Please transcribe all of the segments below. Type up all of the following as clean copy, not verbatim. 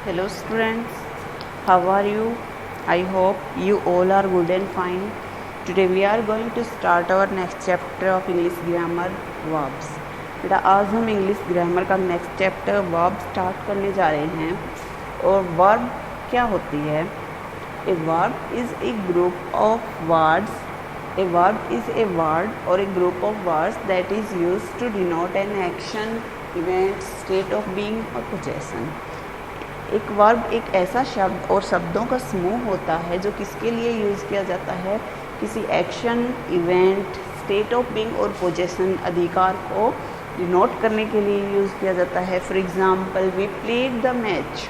Hello students, how are you? I hope you all are good and fine. Today we are going to start our next chapter of English grammar verbs. बेटा आज हम English grammar का next chapter verb start करने जा रहे हैं। और verb क्या होती है? A verb is a group of words. A verb is a word or a group of words that is used to denote an action, event, state of being or possession. एक verb एक ऐसा शब्द और शब्दों का समूह होता है जो किसके लिए यूज़ किया जाता है? किसी action, event, state of being और पोजेशन, अधिकार को डिनोट करने के लिए यूज़ किया जाता है। For example, we played the match.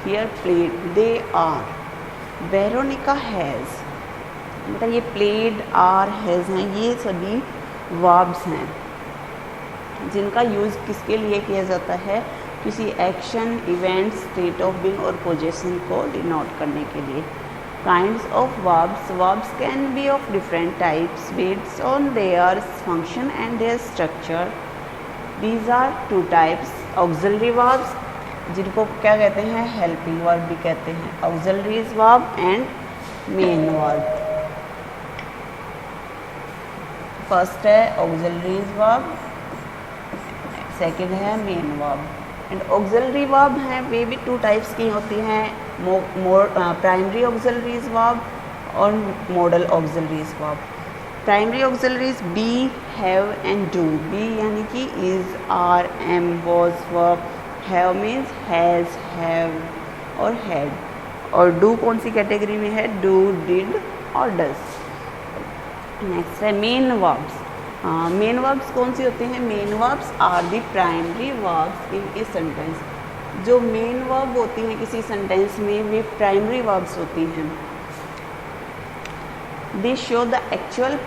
Here played, they are. Veronica has. मतलब ये प्लेड, आर, हैज़ हैं, ये सभी वर्ब्स हैं जिनका यूज़ किसके लिए किया जाता है? किसी action, event, state of being और पोजीशन को डिनोट करने के लिए। Kinds of verbs. Verbs can be of different types based on their function and their structure. These are two types. Auxiliary verbs, जिनको क्या कहते हैं? हेल्पिंग वर्ब भी कहते हैं. Auxiliaries verb and main verb. First है ऑक्सिलरीज वर्ब, सेकंड है main verb. And auxiliary verb हैं वे भी टू टाइप्स की होती हैं. प्राइमरी ऑक्सिलरीज वर्ब और modal auxiliaries verb. Primary auxiliaries be, have and do. Be यानी कि is, are, am, was verb. Have means has, have और हैड. और डू कौन सी कैटेगरी में है? डू, डिड और डज. नेक्स्ट है मेन वर्ब्स. मेन वर्ब्स कौन सी होते हैं? Main verbs are the primary verbs in a sentence. जो मेन वर्ब होती हैं किसी सेंटेंस में वे प्राइमरी वर्ब्स होती हैं. दे show the actual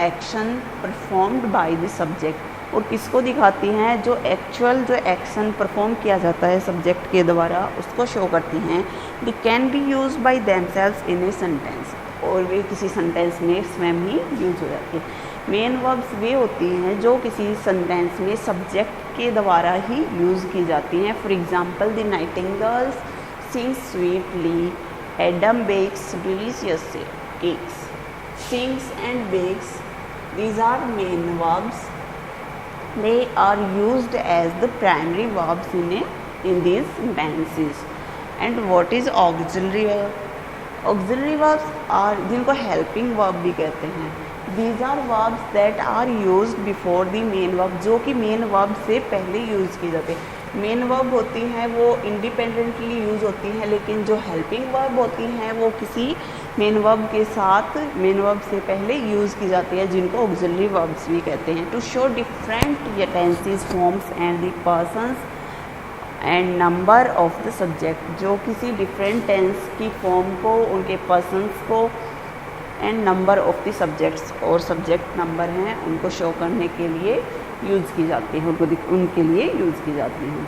action performed by the subject. और किसको दिखाती हैं? जो एक्चुअल जो एक्शन परफॉर्म किया जाता है सब्जेक्ट के द्वारा उसको शो करती हैं. They can be use by themselves in a sentence. और वे किसी सेंटेंस में स्वयं ही यूज हो जाती है. मेन वर्ब्स वे होती हैं जो किसी सेंटेंस में सब्जेक्ट के द्वारा ही यूज़ की जाती हैं. For example, the nightingales sing sweetly. Adam bakes delicious cakes. Sings and bakes, these are main verbs. They are used as the primary verbs in these sentences. And what is auxiliary verb? Auxiliary verbs are जिनको helping verb भी कहते हैं. These are verbs that are used before the main verb, जो कि main verb से पहले use की जाती है. मेन वर्ब होती हैं वो इंडिपेंडेंटली यूज़ होती हैं, लेकिन जो हेल्पिंग वर्ब होती हैं वो किसी मेन वर्ब के साथ मेन वर्ब से पहले यूज़ की जाती है, जिनको ऑक्सिलरी वर्ब्स भी कहते हैं. To show different tenses, forms and the persons and number of the subject. जो किसी डिफरेंट टेंस की फॉर्म को, उनके पर्सन्स को and number of the subjects, और सब्जेक्ट नंबर हैं उनको शो करने के लिए यूज़ की जाती है, उनके लिए यूज़ की जाती हैं.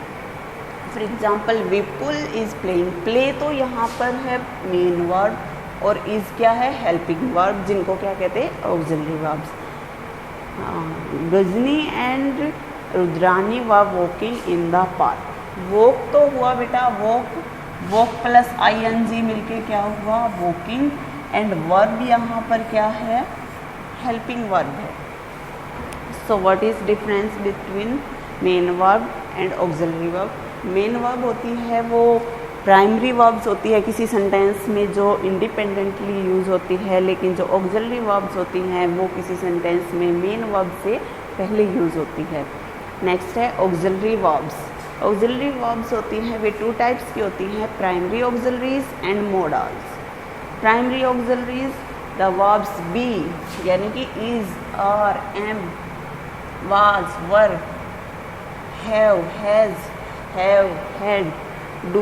For example, Vipul is playing. Play तो यहाँ पर है मेन वर्ब और इज़ क्या है? हेल्पिंग वर्ब, जिनको क्या कहते हैं? Auxiliary verbs. Gajni and Rudrani were walking in the park. Walk तो हुआ बेटा, वॉक, वॉक प्लस ING मिलके क्या हुआ? वॉकिंग. एंड वर्ब यहाँ पर क्या है? हेल्पिंग वर्ब है. So what is difference between main verb and auxiliary verb? Main verb होती है वो प्राइमरी वर्ब्स होती है किसी सेंटेंस में जो इंडिपेंडेंटली यूज़ होती है, लेकिन जो ऑक्सिलरी वर्ब्स होती हैं वो किसी सेंटेंस में मेन वर्ब से पहले यूज़ होती है. नेक्स्ट है ऑक्सिलरी वर्ब्स. ऑक्सिलरी वर्ब्स होती हैं वे टू टाइप्स की होती हैं, primary auxiliaries and modals. Primary auxiliaries, the verbs be यानी कि is, are, am, was, were, have, has, have, had, do,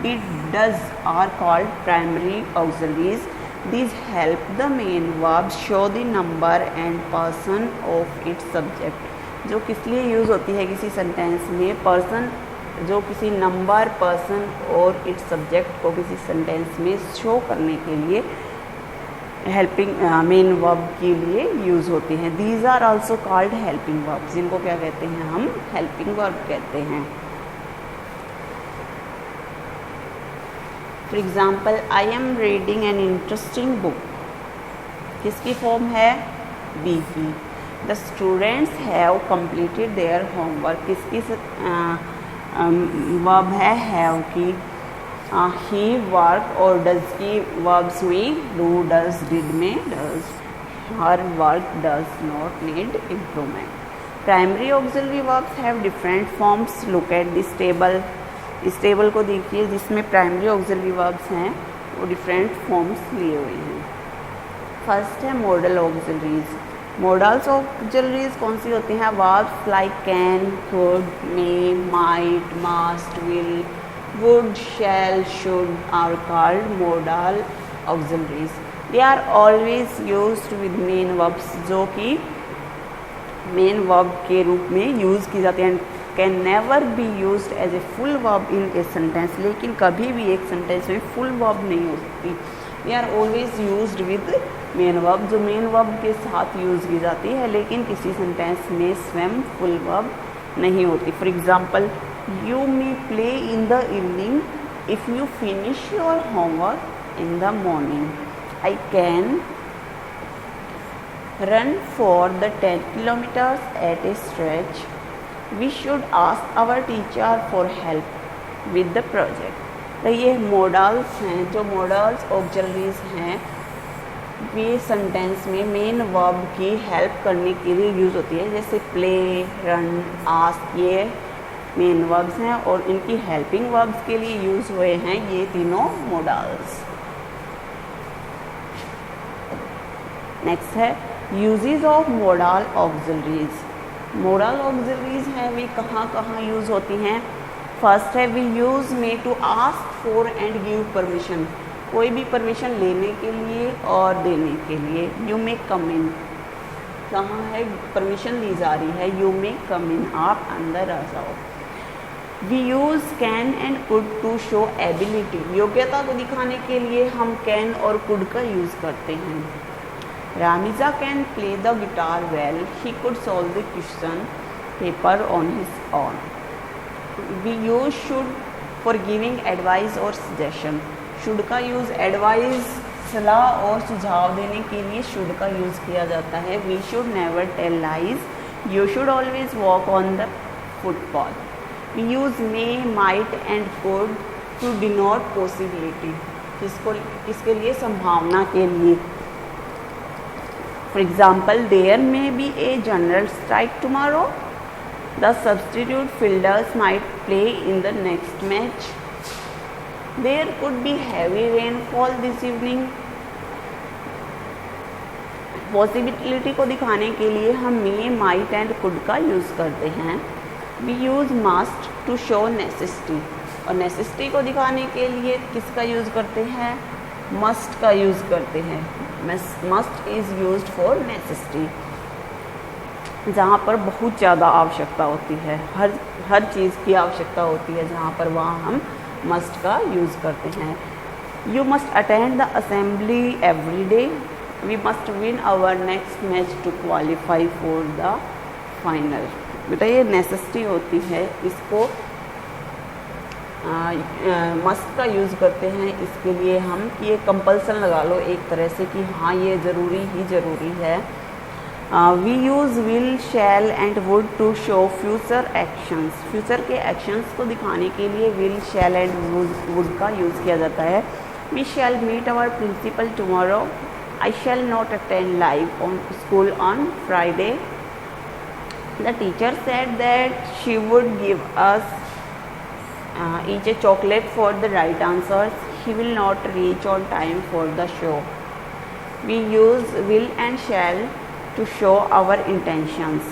did, does are called primary auxiliaries. These help the main verb show the number and person of its subject. जो किस लिए use होती है किसी sentence में? Person, जो किसी number, person और इट्स सब्जेक्ट को किसी सेंटेंस में शो करने के लिए हेल्पिंग मेन वर्ब के लिए यूज़ होती हैं. These are also called helping verb, जिनको क्या कहते हैं? हम हेल्पिंग वर्ब कहते हैं. For example I am reading an interesting book, किसकी फॉर्म है? बी की। The students have completed their homework, किसकी वर्ब है? हैव की। ही वर्क और डज की वर्ब्स में डू, डज, डिड में does. Her work does not need improvement. Primary auxiliary verbs have different forms. Look at this table, इस table को देखिए जिसमें प्राइमरी ऑक्सिलरी वर्ब्स हैं वो डिफरेंट फॉर्म्स लिए हुए हैं। फर्स्ट है मॉडल ऑक्सिलरीज। मॉडल्स ऑक्सिलरीज कौन सी होती हैं? Verbs like can, could, may, might, must, will, would, shall, should are called modal auxiliaries. They are always used with main verbs, जो कि मेन वर्ब के रूप में यूज़ की जाती हैं। Can never be used as a full verb in a sentence, लेकिन कभी भी एक सेंटेंस में फुल वर्ब नहीं हो सकती। They are always used with main verb, जो मेन वर्ब के साथ यूज़ की जाती है, लेकिन किसी सेंटेंस में स्वयं फुल वर्ब नहीं होती। For example, you may play in the evening if you finish your homework in the morning. I can run for the 10 kilometers at a stretch. We should ask our teacher for help with the project. तो ये models हैं, जो models auxiliaries हैं, ये sentence में main verb की help करने के लिए यूज़ होती है। जैसे प्ले, रन, आस्क, ये मेन वर्ब्स हैं और इनकी हेल्पिंग वर्ब्स के लिए यूज़ हुए हैं ये तीनों मॉडल्स। नेक्स्ट है uses of modal auxiliaries. Modal auxiliaries हैं वे कहाँ कहाँ यूज़ होती हैं? फर्स्ट है we use may to ask for and give permission, कोई भी परमिशन लेने के लिए और देने के लिए। यू मे कम इन, कहाँ है परमिशन ली जा रही है? यू मे कम इन, आप अंदर आ जाओ। We use can and could to show ability, योग्यता को दिखाने के लिए हम कैन और कुड का यूज़ करते हैं। Ramiza can play the guitar well. He could solve the question paper on his own. We use should for giving advice or suggestion. Should का यूज़ एडवाइस, सलाह और सुझाव देने के लिए should का यूज़ किया जाता है। We should never tell lies. You should always walk on the footpath. We use may, might and could to denote possibility. किसके लिए? संभावना के लिए। For example, there may be a general strike tomorrow. The substitute fielders might play in the next match. There could be heavy rainfall this evening. Possibility को दिखाने के लिए हम मे, माइट एंड कुड का यूज़ करते हैं। We use must to show necessity, और necessity को दिखाने के लिए किसका यूज़ करते हैं? मस्ट का यूज़ करते हैं। Must is used for necessity, जहाँ पर बहुत ज़्यादा आवश्यकता होती है, हर चीज़ की आवश्यकता होती है, जहाँ पर वहाँ हम मस्ट का यूज़ करते हैं। You must attend the assembly every day. We must win our next match to qualify for the final. बेटा ये नेसेसिटी होती है, इसको मस्ट का यूज़ करते हैं। इसके लिए हम ये कंपल्सन लगा लो एक तरह से कि हाँ ये ज़रूरी ही ज़रूरी है। We use will, shall and would to show future actions. Future के एक्शंस को दिखाने के लिए विल, शैल एंड वुड का यूज़ किया जाता है। We shall meet our principal tomorrow. I shall not attend live on school on Friday. The teacher said that she would give us each a chocolate for the right answers. He will not reach on time for the show. We use will and shall to show our intentions.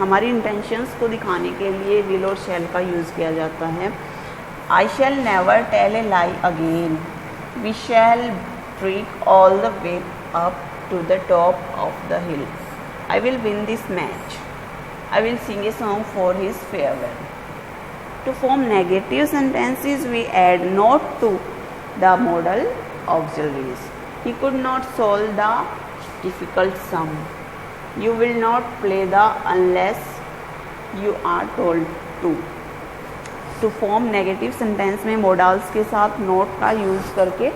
हमारी intentions को दिखाने के लिए will और shall का use किया जाता है। I shall never tell a lie again. We shall trek all the way up to the top of the hill. I will win this match. I will sing a song for his farewell. To form negative sentences, we add not to the modal auxiliaries. He could not solve the difficult sum. You will not play the unless you are told to. To form negative sentence में modals के साथ note का use करके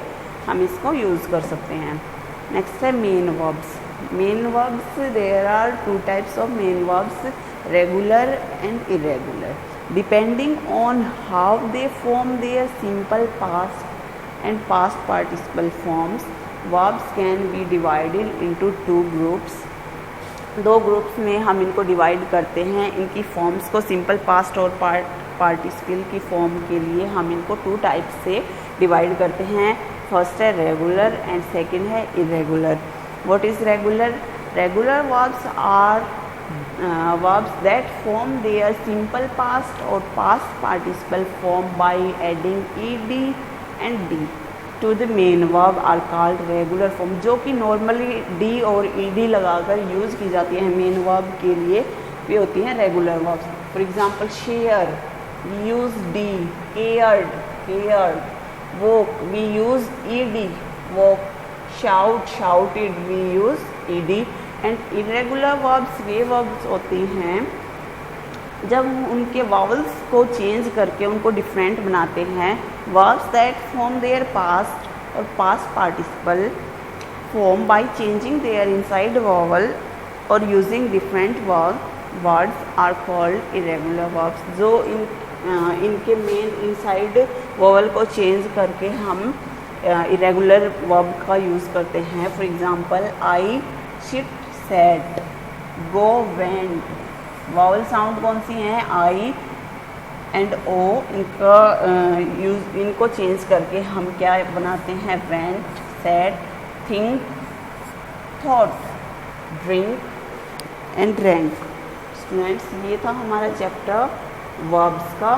हम इसको use कर सकते हैं। नेक्स्ट है main verbs. Main verbs, there are two types of main verbs, regular and irregular. Depending on how they form their simple past and past participle forms, verbs can be divided into two groups. दो groups में हम इनको divide करते हैं। इनकी forms को simple past और participle की फॉर्म के लिए हम इनको टू टाइप से डिवाइड करते हैं। फर्स्ट है रेगुलर एंड सेकंड है irregular. What is regular? Regular verbs are verbs that form their simple past or past participle form by adding ed and d to the main verb are called regular form। जो कि normally d और ed लगाकर use की जाती है main verb के लिए, वे होती हैं regular verbs. For example share, we use d, cared, walk, we use ed, walk, shouted, we use ed। And irregular verbs वे वर्ब्स होती हैं जब उनके वावल्स को चेंज करके उनको डिफरेंट बनाते हैं। Verbs that form their past और past participle form by changing their inside vowel और using different words are called irregular verbs. जो इनके मेन इनसाइड वावल को चेंज करके हम इरेगुलर वर्ब का यूज़ करते हैं। For example I, sit, sat, go, went. Vowel sound कौन सी हैं? I and O. इनको चेंज करके हम क्या बनाते हैं? Went, sat, think, thought, drink and drank. Students, ये था हमारा चैप्टर वर्ब्स का।